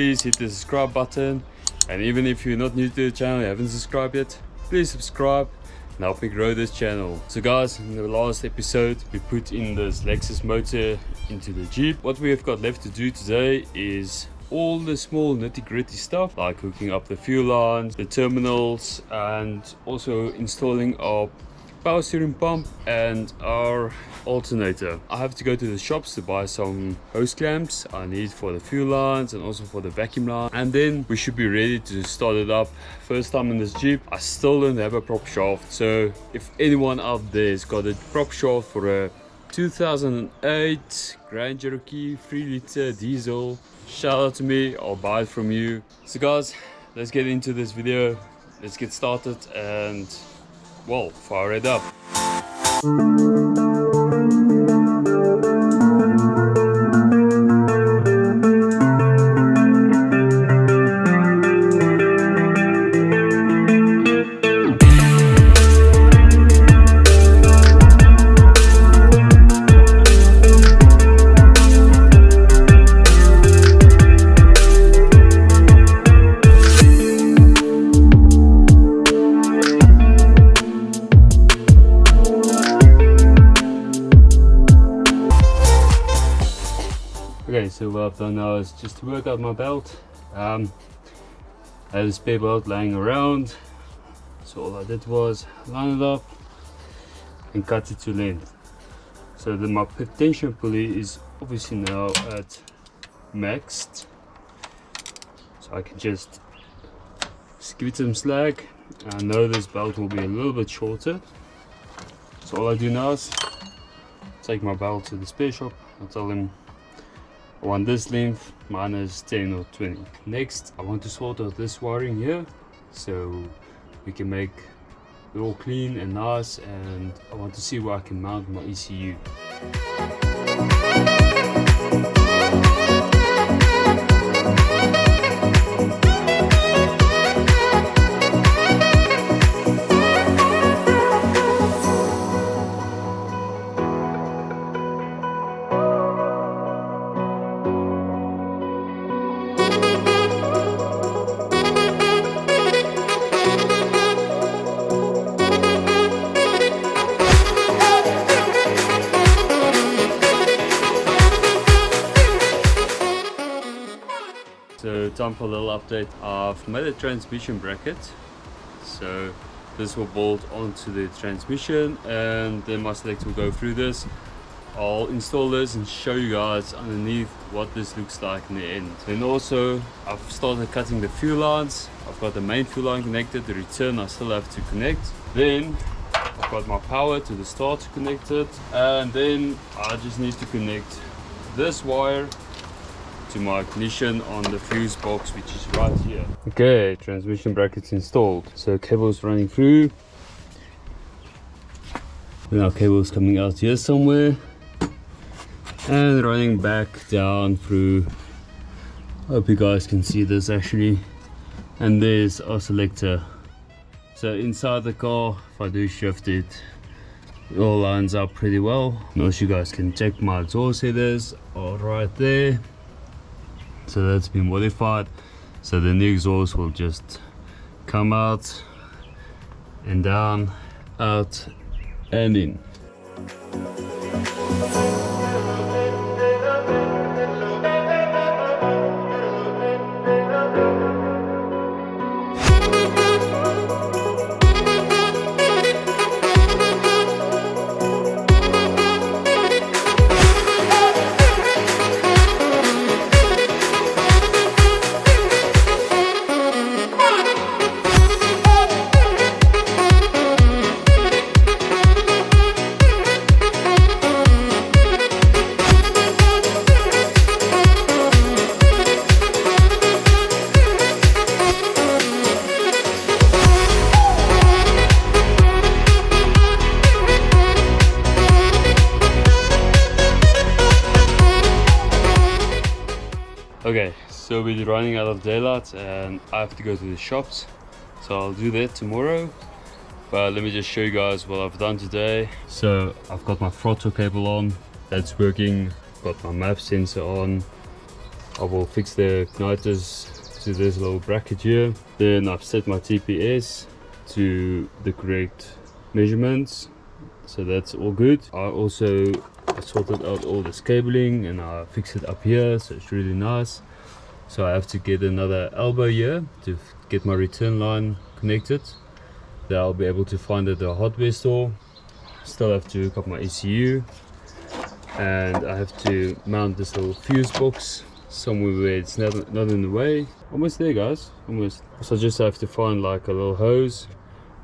please hit the subscribe button. And even if you're not new to the channel, you haven't subscribed yet, please subscribe and help me grow this channel. So guys, in the last episode we put in this Lexus motor into the Jeep. What we have got left to do today is all the small nitty-gritty stuff, like hooking up the fuel lines, the terminals, and also installing our power steering pump and our alternator. I have to go to the shops to buy some hose clamps I need for the fuel lines and also for the vacuum line, and then we should be ready to start it up. First time in this Jeep, I still don't have a prop shaft, so if anyone out there has got a prop shaft for a 2008 Grand Cherokee 3-liter diesel, shout out to me, I'll buy it from you. So guys, let's get into this video, let's get started and well, fire it up. Okay, so what I've done now is just to work out my belt. I had a spare belt lying around, so all I did was line it up and cut it to length. So then my tension pulley is obviously now at maxed, so I can just give it some slack. I know this belt will be a little bit shorter, so all I do now is take my belt to the spare shop and tell them I want this length minus 10 or 20. Next, I want to sort out this wiring here so we can make it all clean and nice, and I want to see where I can mount my ECU. So time for a little update. I've made a transmission bracket, so this will bolt onto the transmission and then my selector will go through this. I'll install this and show you guys underneath what this looks like in the end. Then also I've started cutting the fuel lines. I've got the main fuel line connected, the return I still have to connect. Then I've got my power to the start connected, and then I just need to connect this wire to my ignition on the fuse box, which is right here. Okay, transmission brackets installed. So cables running through. Now cables coming out here somewhere and running back down through. I hope you guys can see this actually. And there's our selector. So inside the car, if I do shift it, it all lines up pretty well. And also you guys can check my exhaust headers are right there. So that's been modified, so the new exhaust will just come out and down, out and in. Okay, so we're running out of daylight and I have to go to the shops, so I'll do that tomorrow. But let me just show you guys what I've done today. So I've got my throttle cable on, that's working. Got my map sensor on, I will fix the igniters to this little bracket here. Then I've set my TPS to the correct measurements, so that's all good. I also sorted out all this cabling and I fixed it up here, so it's really nice. So I have to get another elbow here to get my return line connected. Then I'll be able to find it at the hardware store. Still have to hook up my ECU, and I have to mount this little fuse box somewhere where it's not in the way. Almost there, guys, almost. So I just have to find like a little hose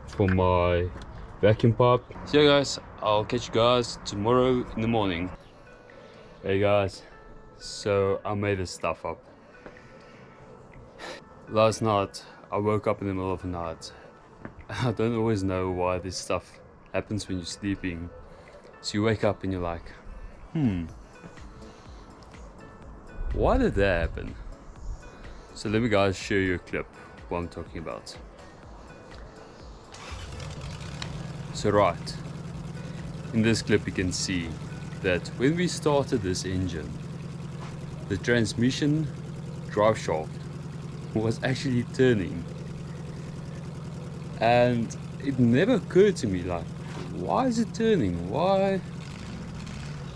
for my vacuum pipe. So yeah guys, I'll catch you guys tomorrow in the morning. Hey guys, so I made this stuff up. Last night I woke up in the middle of the night. I don't always know why this stuff happens when you're sleeping. So you wake up and you're like, why did that happen? So let me guys show you a clip of what I'm talking about. So right, in this clip you can see that when we started this engine, the transmission drive shaft was actually turning, and it never occurred to me, like, why is it turning?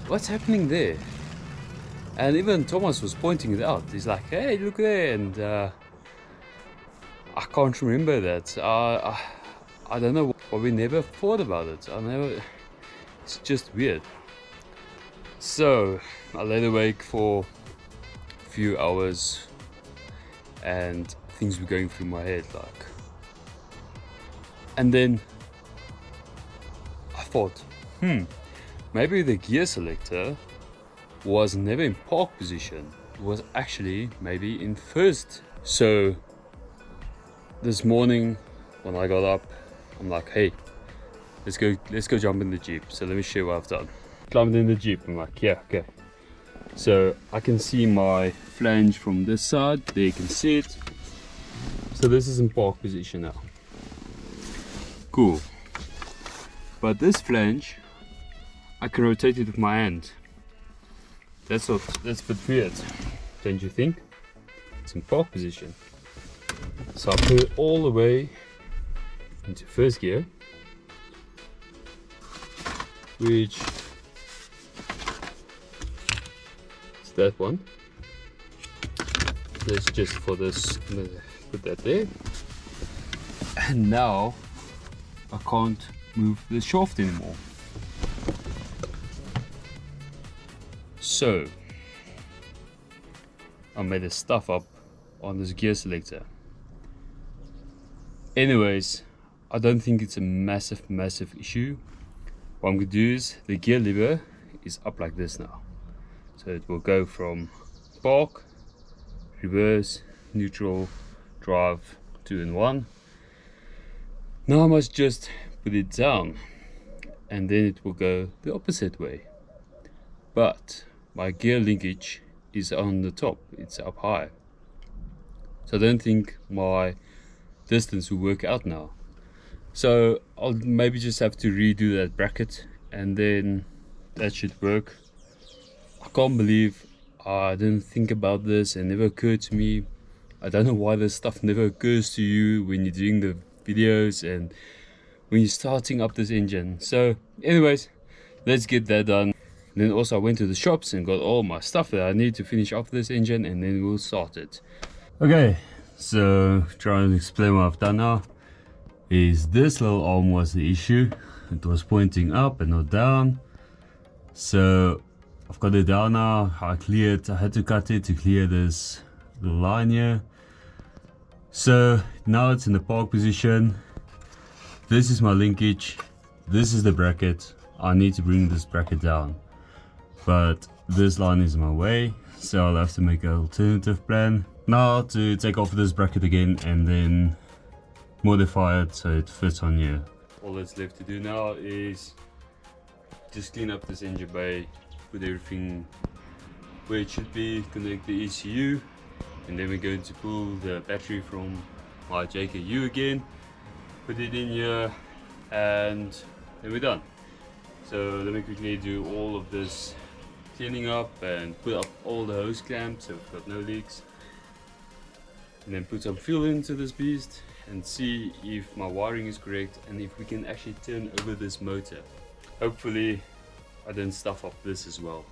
What's happening there? And even Thomas was pointing it out. He's like, hey, look there. And I can't remember that. I don't know why we never thought about it. It's just weird. So I lay awake for a few hours and things were going through my head, like. And then I thought, maybe the gear selector was never in park position. It was actually maybe in first. So this morning when I got up, I'm like, hey, let's go jump in the Jeep. So let me show you what I've done. Climbed in the Jeep. I'm like, yeah, okay. So I can see my flange from this side. There you can see it. So this is in park position now. Cool. But this flange, I can rotate it with my hand. That's a bit weird, don't you think? It's in park position. So I put it all the way into first gear, which is that one. Let's just for this put that there. And now I can't move the shaft anymore. So I made this stuff up on this gear selector. Anyways, I don't think it's a massive issue. What I'm gonna do is the gear lever is up like this now. So it will go from park, reverse, neutral, drive, 2 in 1. Now I must just put it down and then it will go the opposite way. But my gear linkage is on the top, it's up high. So I don't think my distance will work out now. So I'll maybe just have to redo that bracket and then that should work. I can't believe I didn't think about this and never occurred to me. I don't know why this stuff never occurs to you when you're doing the videos and when you're starting up this engine. So anyways, let's get that done. And then also I went to the shops and got all my stuff that I need to finish off this engine, and then we'll start it. Okay, so trying to explain what I've done now is this little arm was the issue. It was pointing up and not down. So I've got it down now. I had to cut it to clear this little line here. So now it's in the park position. This is my linkage. This is the bracket. I need to bring this bracket down, but this line is in my way, so I'll have to make an alternative plan now to take off this bracket again and then modify it so it fits on here. All that's left to do now is just clean up this engine bay, put everything where it should be, connect the ECU, and then we're going to pull the battery from my JKU again, put it in here, and then we're done. So let me quickly do all of this cleaning up and put up all the hose clamps so we've got no leaks. And then put some fuel into this beast and see if my wiring is correct and if we can actually turn over this motor. Hopefully I didn't stuff up this as well.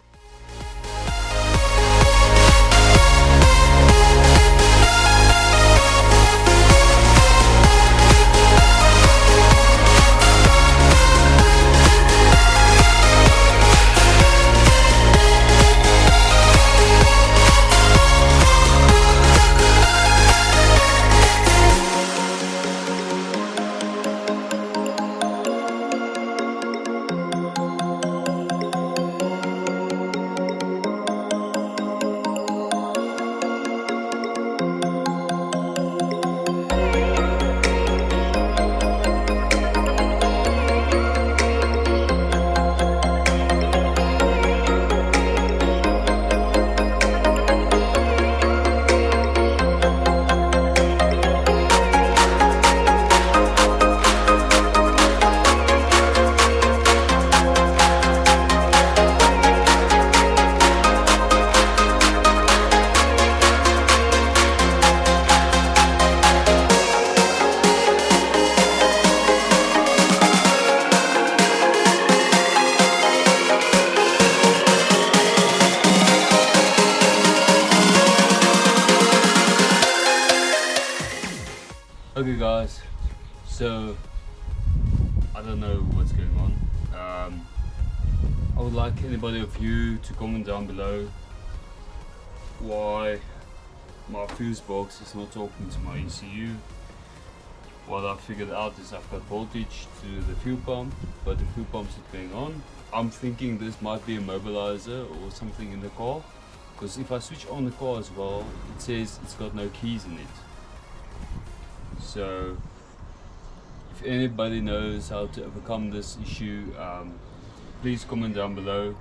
Okay guys, so I don't know what's going on. I would like anybody of you to comment down below why my fuse box is not talking to my ECU. What I figured out is I've got voltage to the fuel pump, but the fuel pump's not going on. I'm thinking this might be a mobilizer or something in the car, because if I switch on the car as well, it says it's got no keys in it. So if anybody knows how to overcome this issue, please comment down below.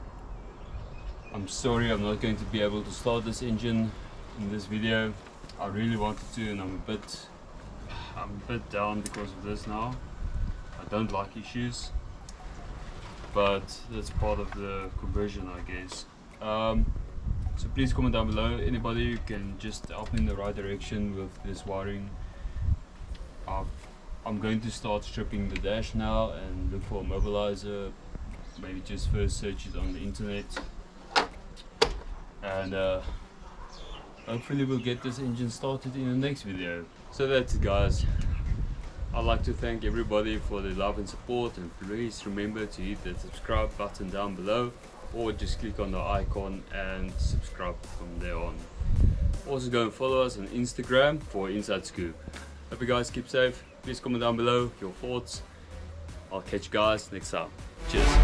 I'm sorry I'm not going to be able to start this engine in this video. I really wanted to, and I'm a bit down because of this now. I don't like issues, but that's part of the conversion, I guess. So please comment down below. Anybody who can just help me in the right direction with this wiring. I'm going to start stripping the dash now and look for a mobilizer. Maybe just first search it on the internet, and hopefully we'll get this engine started in the next video. So that's it guys. I'd like to thank everybody for the love and support, and please remember to hit the subscribe button down below, or just click on the icon and subscribe from there on. Also go and follow us on Instagram for Inside Scoop. Hope you guys keep safe. Please comment down below your thoughts. I'll catch you guys next time. Cheers.